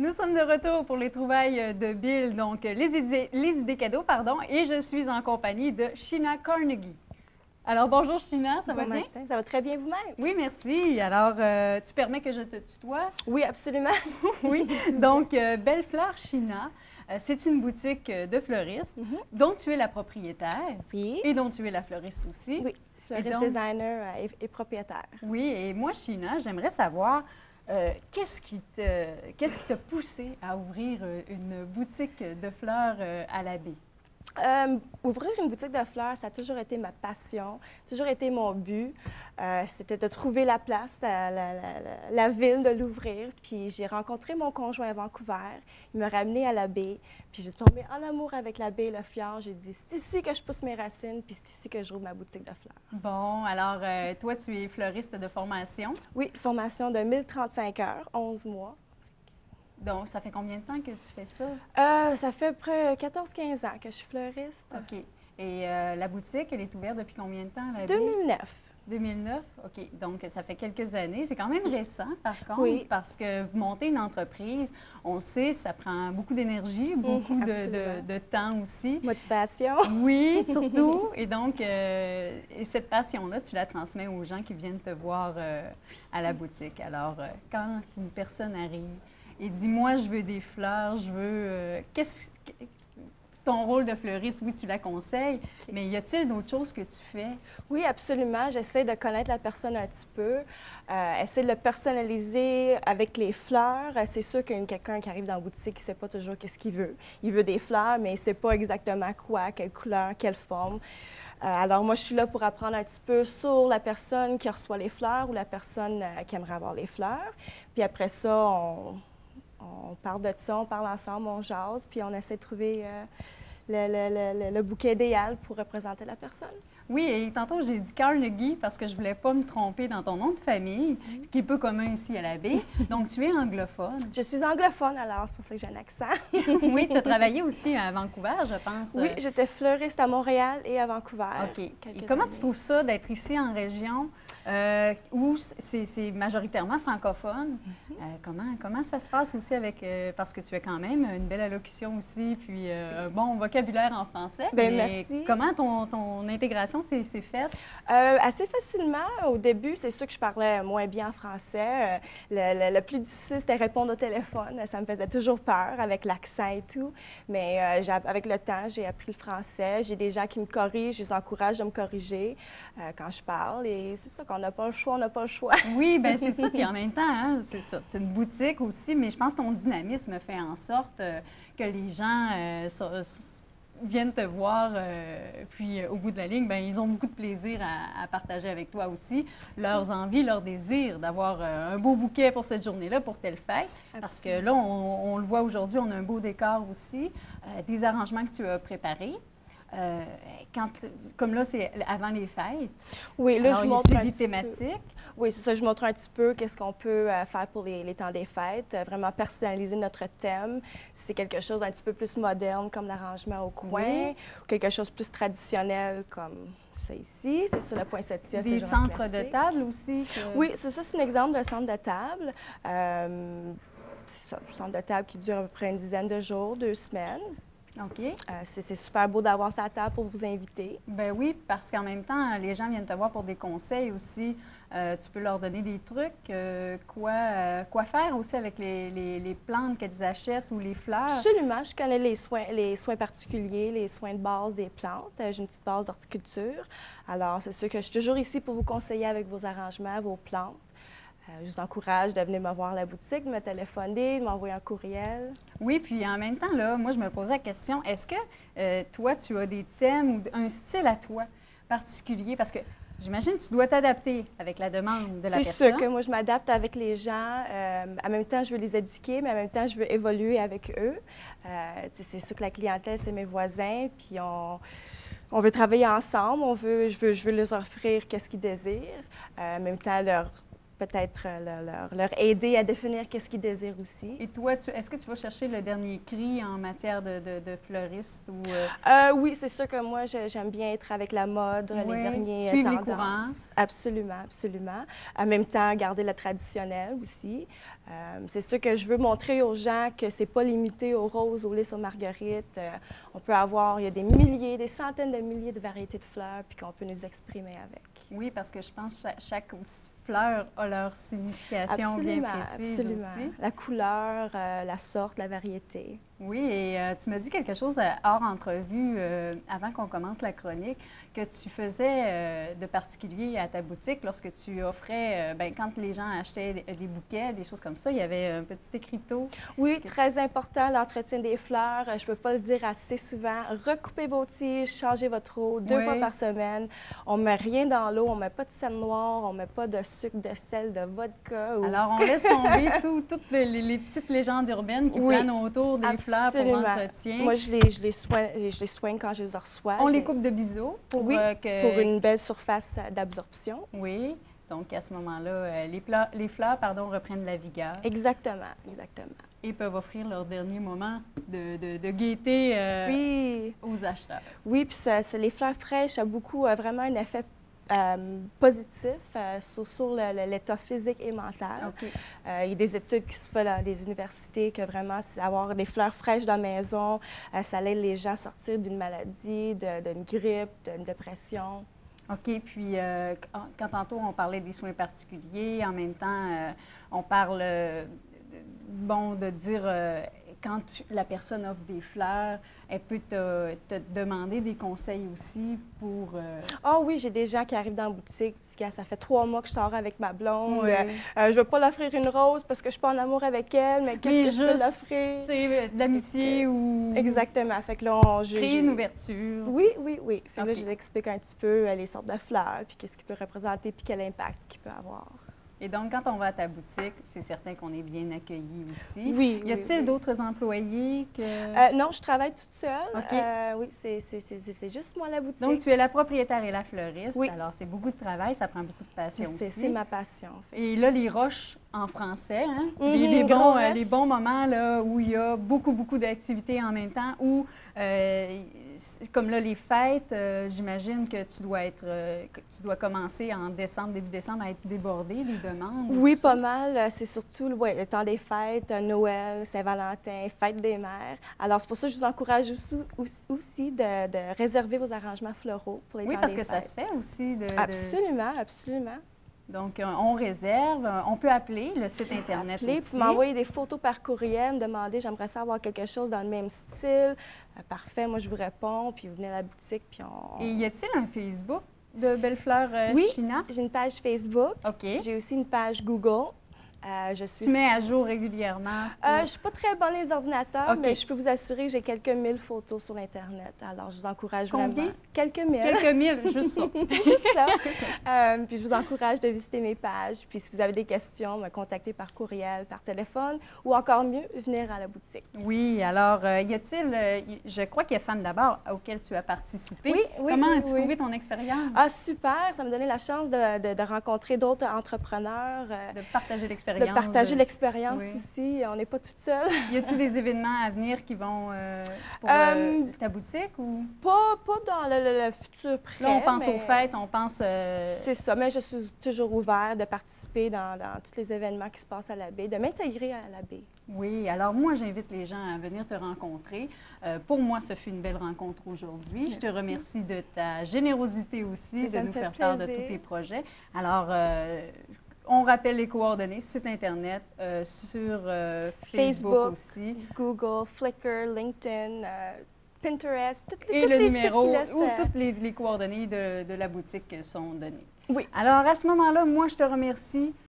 Nous sommes de retour pour les trouvailles de Bill, donc les idées cadeaux, pardon, et je suis en compagnie de Sheena Carnegie. Alors, bonjour Sheena, ça va bien? Matin. Ça va très bien vous-même? Oui, merci. Alors, tu permets que je te tutoie? Oui, absolument. Oui, donc Belle Fleur Sheena, c'est une boutique de fleuristes dont tu es la propriétaire Oui. et dont tu es la fleuriste aussi. Oui, fleuriste designer et propriétaire. Oui, et moi, Sheena, j'aimerais savoir qu'est-ce qui t'a poussé à ouvrir une boutique de fleurs à la baie? Ouvrir une boutique de fleurs, ça a toujours été ma passion, toujours été mon but. C'était de trouver la place, la ville, de l'ouvrir. Puis j'ai rencontré mon conjoint à Vancouver. Il m'a ramenée à la baie. Puis j'ai tombé en amour avec la baie et le fjord. J'ai dit, c'est ici que je pousse mes racines, puis c'est ici que je rouvre ma boutique de fleurs. Bon, alors toi, tu es fleuriste de formation. Oui, formation de 1035 heures, 11 mois. Donc, ça fait combien de temps que tu fais ça? Ça fait près 14-15 ans que je suis fleuriste. OK. Et la boutique, elle est ouverte depuis combien de temps? La baie? 2009. 2009? OK. Donc, ça fait quelques années. C'est quand même récent, par contre, oui. parce que monter une entreprise, on sait, ça prend beaucoup d'énergie, beaucoup de temps aussi. Motivation. Oui, surtout. Et donc, et cette passion-là, tu la transmets aux gens qui viennent te voir à la boutique. Alors, quand une personne arrive et dit, moi, je veux des fleurs, je veux... Ton rôle de fleuriste, oui, tu la conseilles, mais y a-t-il d'autres choses que tu fais? Oui, absolument. J'essaie de connaître la personne un petit peu, essayer de le personnaliser avec les fleurs. C'est sûr qu'il y a quelqu'un qui arrive dans la boutique qui ne sait pas toujours qu'est-ce qu'il veut. Il veut des fleurs, mais il ne sait pas exactement quoi, quelle couleur, quelle forme. Alors moi, je suis là pour apprendre un petit peu sur la personne qui reçoit les fleurs ou la personne qui aimerait avoir les fleurs. Puis après ça, on parle de ça, on parle ensemble, on jase, puis on essaie de trouver le bouquet idéal pour représenter la personne. Oui, et tantôt, j'ai dit Carnegie parce que je ne voulais pas me tromper dans ton nom de famille, qui est peu commun ici à la baie. Donc, tu es anglophone. Je suis anglophone, alors c'est pour ça que j'ai un accent. Oui, tu as travaillé aussi à Vancouver, je pense. Oui, j'étais fleuriste à Montréal et à Vancouver. OK. Et comment tu trouves ça d'être ici en région où c'est majoritairement francophone? Comment ça se passe aussi avec... parce que tu as quand même une belle allocution aussi, puis un bon vocabulaire en français. Bien, mais merci. Comment ton intégration s'est faite? Assez facilement. Au début, c'est sûr que je parlais moins bien en français. Le plus difficile, c'était répondre au téléphone. Ça me faisait toujours peur avec l'accent et tout. Mais avec le temps, j'ai appris le français. J'ai des gens qui me corrigent, je les encourage à me corriger quand je parle. Et c'est ça qu'on n'a pas le choix, on n'a pas le choix. Oui, bien c'est ça. Puis en même temps, hein, c'est ça. C'est une boutique aussi, mais je pense que ton dynamisme fait en sorte que les gens viennent te voir, puis au bout de la ligne, bien, ils ont beaucoup de plaisir à partager avec toi aussi leurs envies, leurs désirs d'avoir un beau bouquet pour cette journée-là, pour telle fête. Absolument. Parce que là, on le voit aujourd'hui, on a un beau décor aussi, des arrangements que tu as préparés. Comme là, c'est avant les fêtes. Oui, là, alors, je montre des thématiques. Oui, c'est ça. Je montre un petit peu qu'est-ce qu'on peut faire pour les temps des fêtes, vraiment personnaliser notre thème. Si c'est quelque chose d'un petit peu plus moderne, comme l'arrangement au coin, ou quelque chose de plus traditionnel, comme ça ici. C'est sur le poinsettia. Des centres de table aussi? Oui, c'est ça. C'est un exemple d'un centre de table. C'est ça, un centre de table qui dure à peu près une dizaine de jours, 2 semaines. OK. C'est super beau d'avoir sa table pour vous inviter. Bien oui, parce qu'en même temps, les gens viennent te voir pour des conseils aussi. Tu peux leur donner des trucs, quoi faire aussi avec les plantes qu'elles achètent ou les fleurs. Absolument. Je connais les soins particuliers, les soins de base des plantes. J'ai une petite base d'horticulture. Alors, c'est sûr que je suis toujours ici pour vous conseiller avec vos arrangements, vos plantes. Je vous encourage de venir me voir à la boutique, de me téléphoner, de m'envoyer un courriel. Oui, puis en même temps, là, moi, je me posais la question, est-ce que toi, tu as des thèmes ou un style à toi particulier? Parce que j'imagine que tu dois t'adapter avec la demande de la personne. C'est sûr que moi, je m'adapte avec les gens. En même temps, je veux les éduquer, mais en même temps, je veux évoluer avec eux. C'est sûr que la clientèle, c'est mes voisins, puis on veut travailler ensemble. Je veux leur offrir qu'est-ce qu'ils désirent. En même temps, leur peut-être leur aider à définir qu'est-ce qu'ils désirent aussi. Et toi, est-ce que tu vas chercher le dernier cri en matière de fleuriste? Ou, oui, c'est sûr que moi, j'aime bien être avec la mode, les derniers suivre tendances. les courants. Absolument, absolument. En même temps, garder le traditionnel aussi. C'est sûr que je veux montrer aux gens que c'est pas limité aux roses, aux lys, aux marguerites. On peut avoir, il y a des milliers, des centaines de milliers de variétés de fleurs, puis qu'on peut nous exprimer avec. Oui, parce que je pense que chaque fleur a leur signification bien précise absolument. aussi. La couleur, la sorte, la variété. Oui, et tu m'as dit quelque chose hors entrevue, avant qu'on commence la chronique, que tu faisais de particulier à ta boutique lorsque tu offrais, quand les gens achetaient des bouquets, des choses comme ça, il y avait un petit écriteau. Oui, très important, l'entretien des fleurs. Je ne peux pas le dire assez souvent. Recoupez vos tiges, changez votre eau 2 fois par semaine. On ne met rien dans l'eau, on ne met pas de sel noir, on ne met pas de sucre, de sel, de vodka. Alors, on laisse tomber toutes les petites légendes urbaines qui planent autour des fleurs pour l'entretien. Moi, je les soigne quand je les reçois. On les coupe de biseau pour, pour une belle surface d'absorption. Oui. Donc, à ce moment-là, les fleurs reprennent la vigueur. Exactement, exactement. Et peuvent offrir leur dernier moment de gaieté aux acheteurs. Oui, puis les fleurs fraîches ont vraiment un effet positif sur l'état physique et mental. Okay. Il y a des études qui se font dans des universités que vraiment, avoir des fleurs fraîches dans la maison, ça aide les gens à sortir d'une maladie, d'une grippe, d'une dépression. OK. Puis, quand tantôt on parlait des soins particuliers, en même temps, on parle, de dire, quand la personne offre des fleurs, elle peut te demander des conseils aussi pour... Ah oui, j'ai des gens qui arrivent dans la boutique, qui disent, ça fait 3 mois que je sors avec ma blonde, je ne veux pas l'offrir une rose parce que je ne suis pas en amour avec elle, mais qu'est-ce que je peux l'offrir? Tu sais, de l'amitié ou... Exactement. Fait que là, créer une ouverture. Oui. Fait que là, je les explique un petit peu les sortes de fleurs, puis qu'est-ce qu'il peut représenter, puis quel impact qu'il peut avoir. Et donc, quand on va à ta boutique, c'est certain qu'on est bien accueilli aussi. Oui. Y a-t-il d'autres employés non, je travaille toute seule. Okay. Oui, c'est juste moi la boutique. Donc, tu es la propriétaire et la fleuriste. Oui. Alors, c'est beaucoup de travail, ça prend beaucoup de passion aussi. C'est ma passion. En fait. Et là, les roches en français, hein? Les bons moments là, où il y a beaucoup d'activités en même temps, où, comme là, les fêtes, j'imagine que tu dois commencer en décembre, début décembre, à être débordé des demandes. Oui, pas mal. C'est surtout le temps des fêtes, Noël, Saint-Valentin, fête des mères. Alors, c'est pour ça que je vous encourage aussi de réserver vos arrangements floraux pour les temps des fêtes. Oui, parce que ça se fait aussi. Absolument. Donc, on réserve, on peut appeler le site Internet aussi. Puis m'envoyer des photos par courriel, me demander, j'aimerais savoir quelque chose dans le même style. Parfait, moi, je vous réponds, puis vous venez à la boutique, puis on... Et y a-t-il un Facebook de Belle Fleur China? J'ai une page Facebook. OK. J'ai aussi une page Google. Tu mets à jour régulièrement? Je ne suis pas très bonne les ordinateurs, mais je peux vous assurer que j'ai quelques mille photos sur Internet. Alors, je vous encourage vraiment. Quelques mille. Quelques mille, juste ça. Juste ça. Puis, je vous encourage de visiter mes pages. Puis, si vous avez des questions, me contacter par courriel, par téléphone ou encore mieux, venir à la boutique. Oui. Alors, y a-t-il, je crois qu'il y a Femmes d'abord auquel tu as participé. Oui. Comment as-tu trouvé ton expérience? Ah, super. Ça me donnait la chance de rencontrer d'autres entrepreneurs. De partager l'expérience. De partager l'expérience aussi. On n'est pas toute seule. Y a-t-il des événements à venir qui vont pour ta boutique ou? Pas dans le futur près. Là, on pense aux fêtes, on pense... C'est ça, mais je suis toujours ouverte de participer dans tous les événements qui se passent à la baie, de m'intégrer à la baie. Oui, alors moi, j'invite les gens à venir te rencontrer. Pour moi, ce fut une belle rencontre aujourd'hui. Je te remercie de ta générosité aussi, de nous faire part de tous tes projets. Alors, on rappelle les coordonnées, site Internet, sur Facebook aussi. Google, Flickr, LinkedIn, Pinterest, et le numéro où toutes les coordonnées de la boutique sont données. Oui. Alors, à ce moment-là, moi, je te remercie.